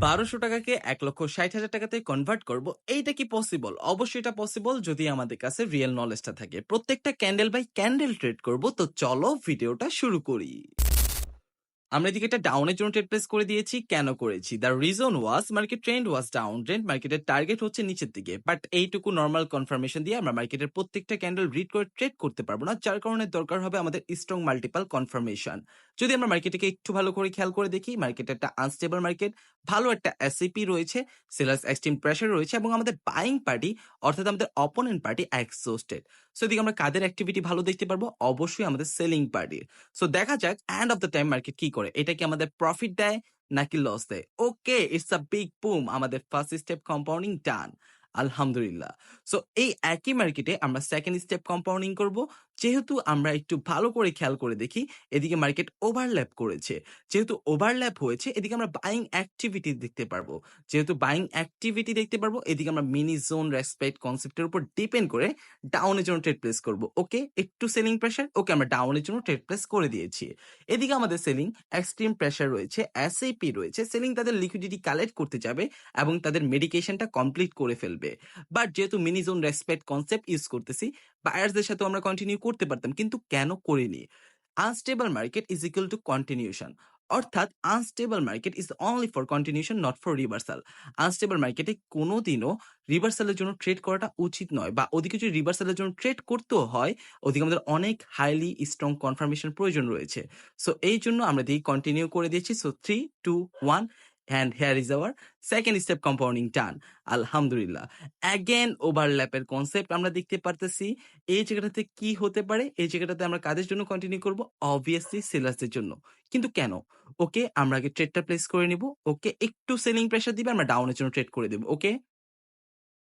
১২০০ টাকাকে ১,৬০,০০০ টাকাতে কনভার্ট করব। এইটা কি পসিবল? অবশ্যই এটা পসিবল যদি আমাদের কাছে রিয়েল নলেজটা থাকে। প্রত্যেকটা ক্যান্ডেল বাই ক্যান্ডেল ট্রেড করব। তো চলো ভিডিওটা শুরু করি। আমরা এদিকে একটা ডাউনের জন্য ট্রেড প্লেস করে দিয়েছি। কেন করেছি? The reason was market trend was down trend. মার্কেটের টার্গেট হচ্ছে নিচের দিকে। বাট এইটুকু নরমাল কনফার্মেশন দিয়ে আমরা মার্কেটের প্রত্যেকটা ক্যান্ডেল রিড করে ট্রেড করতে পারবো না। যার কারণে দরকার হবে আমাদের স্ট্রং মাল্টিপল কনফার্মেশন। যদি আমরা মার্কেটকে একটু ভালো করে খেয়াল করে দেখি, মার্কেট একটা আনস্টেবল মার্কেট, ভালো একটা এসিপি রয়েছে, সেলার্স এক্সট্রিম প্রেসার রয়েছে এবং আমাদের বাইং পার্টি অর্থাৎ আমাদের অপোনেন্ট পার্টি এক্সহস্টেড। সো এদিকে আমরা কাদের অ্যাক্টিভিটি ভালো দেখতে পারবো? অবশ্যই আমাদের সেলিং পার্টির। সো দেখা যাক end of the time market কি করে। এটা কি আমাদের প্রফিট দেয় নাকি লস দেয়? ওকে, ইটস আ বিগ বুম। আমাদের ফার্স্ট স্টেপ কম্পাউন্ডিং ডান। আলহামদুলিল্লাহ। সো এই একই মার্কেটে আমরা সেকেন্ড স্টেপ কম্পাউন্ডিং করব। যেহেতু আমরা একটু ভালো করে খেয়াল করে দেখি, এদিকে মার্কেট ওভারল্যাপ করেছে। যেহেতু ওভারল্যাপ হয়েছে, এদিকে আমরা বাইং অ্যাক্টিভিটি দেখতে পারবো। যেহেতু বাইং অ্যাক্টিভিটি দেখতে পারবো, এদিকে আমরা মিনি জোন রেসপেক্ট কনসেপ্টের উপর ডিপেন্ড করে ডাউনের জন্য ট্রেড প্লেস করব। ওকে, একটু সেলিং প্রেসার। ওকে, আমরা ডাউনের জন্য ট্রেড প্লেস করে দিয়েছি। এদিকে আমাদের সেলিং এক্সট্রিম প্রেসার রয়েছে, এসএপি রয়েছে। সেলিং তাদের লিকুইডিটি কালেক্ট করতে যাবে এবং তাদের মেডিকেশনটা কমপ্লিট করে ফেলবে। বাট যেহেতু mini zone respect concept use করতেছি, বায়ার্সদের সাথে আমরা কন্টিনিউ করতে পারতাম, কিন্তু কেন করিনি? Unstable market is equal to continuation. অর্থাৎ unstable market is only for continuation, not for reversal. Unstable মার্কেটে কোনোদিনও রিভার্সালের জন্য ট্রেড করাটা উচিত নয়, বা ওদিকে যদি রিভার্সালের জন্য ট্রেড করতেও হয়, ওদিকে আমাদের অনেক হাইলি স্ট্রং কনফার্মেশন প্রয়োজন রয়েছে। সো এই জন্য আমরা দিয়ে কন্টিনিউ করে দিয়েছি। So 3, 2, 1 and here is our second step compounding done. আলহামদুলিল্লাহ। অ্যাগেন ওভারল্যাপের কনসেপ্ট আমরা দেখতে পারতেছি। এই জায়গাটাতে কি হতে পারে? এই জায়গাটাতে আমরা কাদের জন্য কন্টিনিউ করব? অবভিয়াসলি সেলার্সদের জন্য। কিন্তু কেন? ওকে, আমরা আগে ট্রেডটা প্লেস করে নিব। ওকে, একটু সেলিং প্রেসার দিবে, আমরা ডাউনের জন্য ট্রেড করে দেব। ওকে,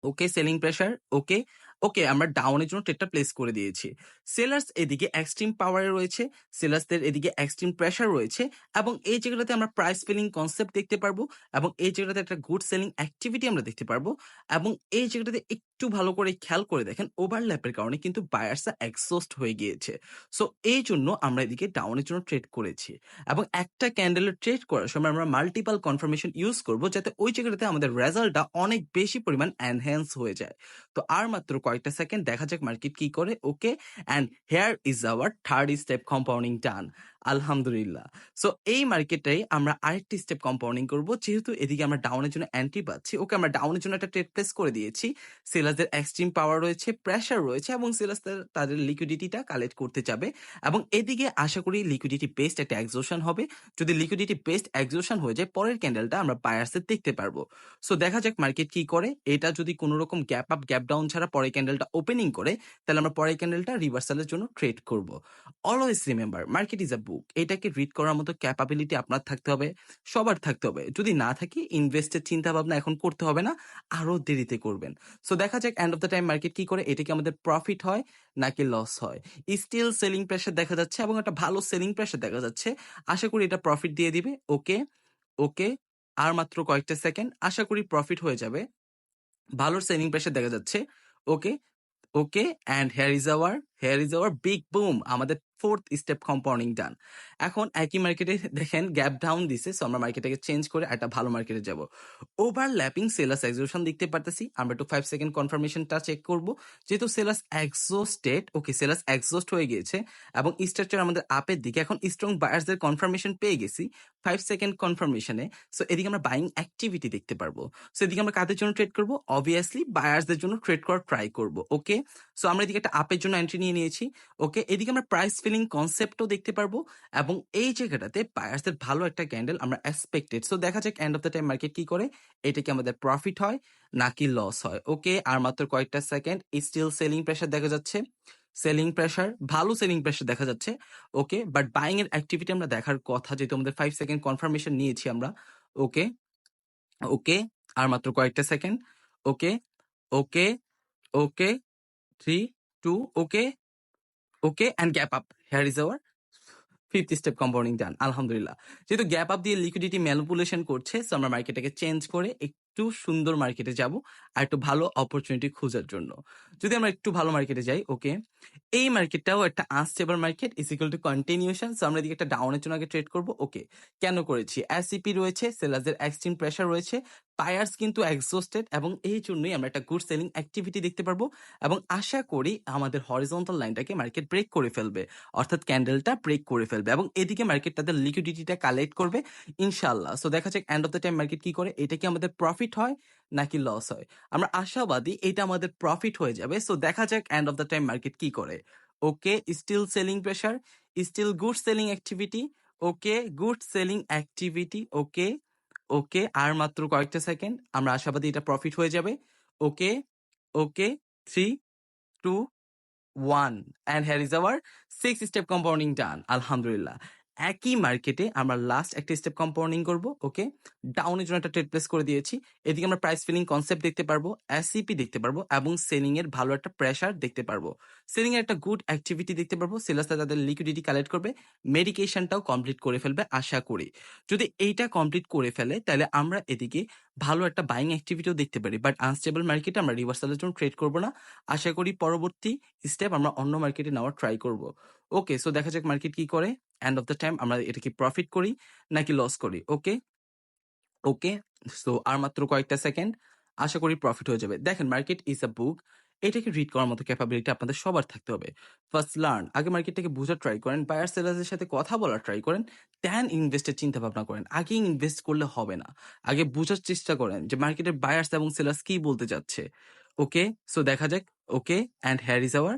ওকে, সেলিং প্রেসার। ওকে, ওকে, আমরা ডাউনের জন্য ট্রেডটা প্লেস করে দিয়েছি। সেলার্স এদিকে এক্সট্রিম পাওয়ারে রয়েছে, সেলার্সদের এদিকে এক্সট্রিম প্রেসার রয়েছে এবং এই জায়গাটাতে আমরা প্রাইস ফিলিং কনসেপ্ট দেখতে পারবো এবং এই জায়গাটাতে একটা গুড সেলিং অ্যাক্টিভিটি আমরা দেখতে পারবো এবং এই জায়গাটাতে একটু ভালো করে খেয়াল করে দেখেন, ওভারল্যাপের কারণে কিন্তু বায়ার্সরা এক্সস্ট হয়ে গিয়েছে। সো এই জন্য আমরা এদিকে ডাউনের জন্য ট্রেড করেছি এবং একটা ক্যান্ডেলের ট্রেড করার সময় আমরা মাল্টিপল কনফার্মেশন ইউজ করব, যাতে ওই জায়গাটাতে আমাদের রেজাল্টটা অনেক বেশি পরিমাণ এনহ্যান্স হয়ে যায়। তো আর মাত্র কয়েকটা সেকেন্ড, দেখা যাক মার্কেট কি করে। Okay, and here is our third step compounding done. আলহামদুলিল্লাহ। সো এই মার্কেটটাই আমরা আরেকটি স্টেপ কম্পাউন্ডিং করব। যেহেতু এদিকে আমরা ডাউনের জন্য অ্যান্টি পাচ্ছি, ওকে, আমরা ডাউনের জন্য একটা ট্রেড প্লেস করে দিয়েছি। সেলার্সদের এক্সট্রিম পাওয়ার রয়েছে, প্রেসার রয়েছে এবং সেলার্স তাদের লিকুইডিটিটা কালেক্ট করতে যাবে এবং এদিকে আশা করি লিকুইডিটি বেসড একটা এক্সোশন হবে। যদি লিকুইডিটি বেসড এক্সোশন হয়ে যায়, পরের ক্যান্ডেলটা আমরা বায়ার্সের দেখতে পারবো। সো দেখা যাক মার্কেট কি করে। এটা যদি কোনো রকম গ্যাপ আপ গ্যাপ ডাউন ছাড়া পরের ক্যান্ডেলটা ওপেনিং করে, তাহলে আমরা পরের ক্যান্ডেলটা রিভার্সালের জন্য ট্রেড করব। Always remember, market is a book. এটাকে রিড করার মতো ক্যাপাবিলিটি আপনার থাকতে হবে, সবার থাকতে হবে। যদি না থাকে, ইনভেস্টের চিন্তা ভাবনা এখন করতে হবে না, আরো দেরিতে করবেন। সো দেখা যাক end of the time market কি করে। এটা কি আমাদের প্রফিট হয় নাকি লস হয়? স্টিল সেলিং প্রেসার দেখা যাচ্ছে এবং একটা ভালো সেলিং প্রেসার দেখা যাচ্ছে। আশা করি এটা প্রফিট দিয়ে দিবে। ওকে, ওকে, আর মাত্র কয়েকটা সেকেন্ড, আশা করি প্রফিট হয়ে যাবে। ভালো সেলিং প্রেসার দেখা যাচ্ছে। Okay, okay, and here is our big boom. আমাদের ফোর্থ স্টেপ কম্পাউন্ডিং ডান। এখন একই মার্কেটে দেখেন গ্যাপ ডাউন দিছে। সো আমরা মার্কেটটাকে চেঞ্জ করে একটা ভালো মার্কেটে যাব। ওভারল্যাপিং সেলার্স এক্সোশন দেখতে পারতেছি। আমরা একটু 5 সেকেন্ড কনফার্মেশনটা চেক করব। যেহেতু সেলার্স এক্সোস্টেড, ওকে, সেলার্স এক্সোস্ট হয়ে গিয়েছে এবং স্ট্রাকচার আমাদের আপের দিকে। এখন স্ট্রং বায়ার্সদের কনফার্মেশন পেয়ে গেছি 5 সেকেন্ড কনফার্মেশনে। সো এদিকে আমরা বাইং অ্যাক্টিভিটি দেখতে পারবো। সো এদিকে আমরা কাদের জন্য ট্রেড করব? অবভিয়াসলি বায়ার্সদের জন্য ট্রেড করার ট্রাই করব। ওকে, সো আমরা এদিকে একটা আপের জন্য এন্ট্রি নিয়ে নিয়েছি। ওকে, এদিকে আমরা প্রাইস ফিলিং কনসেপ্টও দেখতে পারবো এবং এই জায়গাটাতে বায়ার্সদের ভালো একটা ক্যান্ডেল আমরা এক্সপেক্টেড। সো দেখা যাক end of the time market কি করে। এটা কি আমাদের প্রফিট হয় নাকি লস হয়? ওকে, আর মাত্র কয়েকটা সেকেন্ড। স্টিল সেলিং প্রেসার দেখা যাচ্ছে, সেলিং প্রেসার, ভালো সেলিং প্রেসার দেখা যাচ্ছে। ওকে, বাট বাইং এর অ্যাক্টিভিটি আমরা দেখার কথা, যেহেতু আমাদের 5 সেকেন্ড কনফার্মেশন নিয়েছি আমরা। ওকে, ওকে, আর মাত্র কয়েকটা second. Okay, okay, okay, 3, 2, okay, okay, and gap up. Here is our fifth step compounding done. আলহামদুলিল্লাহ। যেহেতু গ্যাপ আপ দিয়ে লিকুইডিটি ম্যানিপুলেশন করছে, সো আমরা মার্কেটটাকে চেঞ্জ করে একটু সুন্দর মার্কেটে যাব আর একটু ভালো অপরচুনিটি খোঁজার জন্য। যদি আমরা একটু ভালো মার্কেটে যাই, ওকে, এই মার্কেটটাও একটা unstable market is equal to continuation. So আমরা এদিকে একটা ডাউনের জন্য আগে ট্রেড করব। ওকে, কেন করেছি? এসিপি রয়েছে, সেলারদের এক্সট্রিম প্রেসার রয়েছে, বায়ার্স কিন্তু এক্সহস্টেড, এবং এই জন্যই আমরা একটা গুড সেলিং অ্যাক্টিভিটি দেখতে পারবো এবং আশা করি আমাদের হরিজন্টাল লাইনটাকে মার্কেট ব্রেক করে ফেলবে, অর্থাৎ ক্যান্ডেলটা ব্রেক করে ফেলবে এবং এদিকে মার্কেট তাদের লিকুইডিটিটা কালেক্ট করবে ইনশাআল্লাহ। সো দেখা যাক end of the time market কি করে, এটা কি আমাদের প্রফিট হয় নাকি লস হয়। আমরা আশাবাদী এটা আমাদের প্রফিট হয়ে যাবে। সো দেখা যাক end of the time market কি করে। Okay, still selling pressure, still good selling activity. Okay, good selling activity. Okay, okay, আর মাত্র কয়েকটা সেকেন্ড, আমরা আশাবাদী এটা প্রফিট হয়ে যাবে। ওকে, okay, 3, 2, 1, and here is our 6 step compounding done. আলহামদুলিল্লাহ। একই মার্কেটে আমরা লাস্ট একটা স্টেপ কম্পাউন্ডিং করব। ওকে, ডাউনের জন্য একটা ট্রেড প্লেস করে দিয়েছি। এদিকে আমরা প্রাইস ফিলিং কনসেপ্ট দেখতে পারবো, এসিপি দেখতে পারবো এবং সেলিং এর ভালো একটা প্রেসার দেখতে পারবো। সেলিং এর একটা গুড অ্যাক্টিভিটি দেখতে পারবো, সেলার্সরা তাদের লিকুইডিটি কালেক্ট করবে, মেডিকেশনটাও কমপ্লিট করে ফেলবে আশা করি। যদি এইটা কমপ্লিট করে ফেলে তাহলে আমরা এদিকে ভালো একটা বাইং অ্যাক্টিভিটিও দেখতে পারি, বাট আনস্টেবল মার্কেটে আমরা রিভার্সালের জন্য ট্রেড করবো না। আশা করি পরবর্তী স্টেপ আমরা অন্য মার্কেটে নেওয়ার ট্রাই করব। ওকে, সো দেখা যাক মার্কেট কি করে, এন্ড অফ দ্য টাইম আমরা এটা কি প্রফিট করি নাকি লস করি। ওকে, ওকে, সো আর মাত্র কয়েকটা সেকেন্ড, আশা করি প্রফিট হয়ে যাবে। দেখেন, মার্কেট ইজ আ বুক, এটাকে রিড করার মতো ক্যাপাবিলিটি আপনাদের সবার থাকতে হবে। ফার্স্ট লার্ন, আগে মার্কেটটাকে বোঝার ট্রাই করেন, বায়ার সেলার্সের সাথে কথা বলার ট্রাই করেন, দেন ইনভেস্টের চিন্তা ভাবনা করেন। আগে ইনভেস্ট করলে হবে না, আগে বোঝার চেষ্টা করেন যে মার্কেটের বায়ার্স এবং সেলার্স কি বলতে যাচ্ছে। ওকে, সো দেখা যাক। Okay, and here is our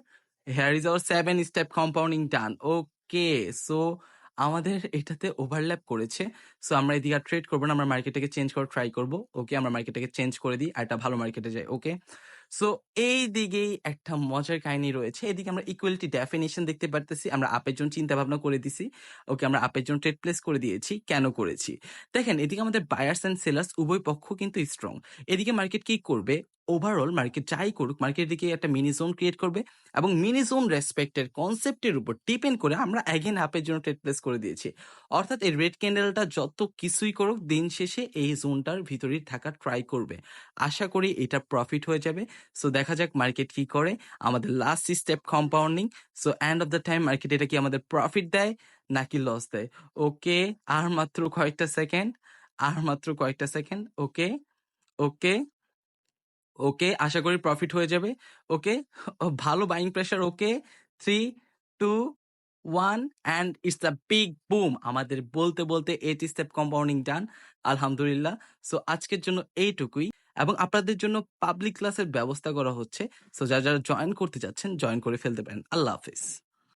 7 step compounding done. Okay, so আমাদের এটাতে ওভারল্যাপ করেছে। সো আমরা এদিকে আর ট্রেড করবো না, আমরা মার্কেটটাকে চেঞ্জ করার ট্রাই করবো। ওকে, আমরা মার্কেটটাকে চেঞ্জ করে দিই আর একটা ভালো মার্কেটে যাই। ওকে, সো এই দিকেই একটা মজার কাহিনী রয়েছে। এদিকে আমরা ইকুয়ালিটি ডেফিনিশন দেখতে পারতেছি, আমরা আপের জন্য চিন্তা ভাবনা করে দিছি। ওকে, আমরা আপের জন্য ট্রেড প্লেস করে দিয়েছি। কেন করেছি দেখেন, এদিকে আমাদের বায়ার্স এন্ড সেলার্স উভয় পক্ষ কিন্তু স্ট্রং। এদিকে মার্কেট কি করবে, ওভারঅল মার্কেট যাই করুক, মার্কেট দিকে একটা মিনি জোন ক্রিয়েট করবে এবং মিনি জোন রেসপেক্টের কনসেপ্টের উপর ডিপেন্ড করে আমরা অ্যাগেন আপের জন্য ট্রেড প্লেস করে দিয়েছি। অর্থাৎ এই রেড ক্যান্ডেলটা যত কিছুই করুক, দিন শেষে এই জোনটার ভিতরেই থাকার ট্রাই করবে। আশা করি এটা প্রফিট হয়ে যাবে। সো দেখা যাক মার্কেট কি করে, আমাদের last step compounding. So and of the time market এটা কি আমাদের প্রফিট দেয় নাকি লস দেয়। ওকে, আর মাত্র কয়েকটা সেকেন্ড, আর মাত্র কয়েকটা সেকেন্ড। ওকে, ওকে, ওকে, আশা করি প্রফিট হয়ে যাবে। ওকে, ভালো buying pressure. Okay, 3, 2, 1, and it's a big boom. আমাদের বলতে বলতে 8 স্টেপ কম্পাউন্ডিং ডান। আলহামদুলিল্লাহ। সো আজকের জন্য এইটুকুই, এবং আপনাদের জন্য পাবলিক ক্লাসের ব্যবস্থা করা হচ্ছে। সো যারা যারা জয়েন করতে যাচ্ছেন জয়েন করে ফেলতে পারেন। আল্লাহ হাফিজ।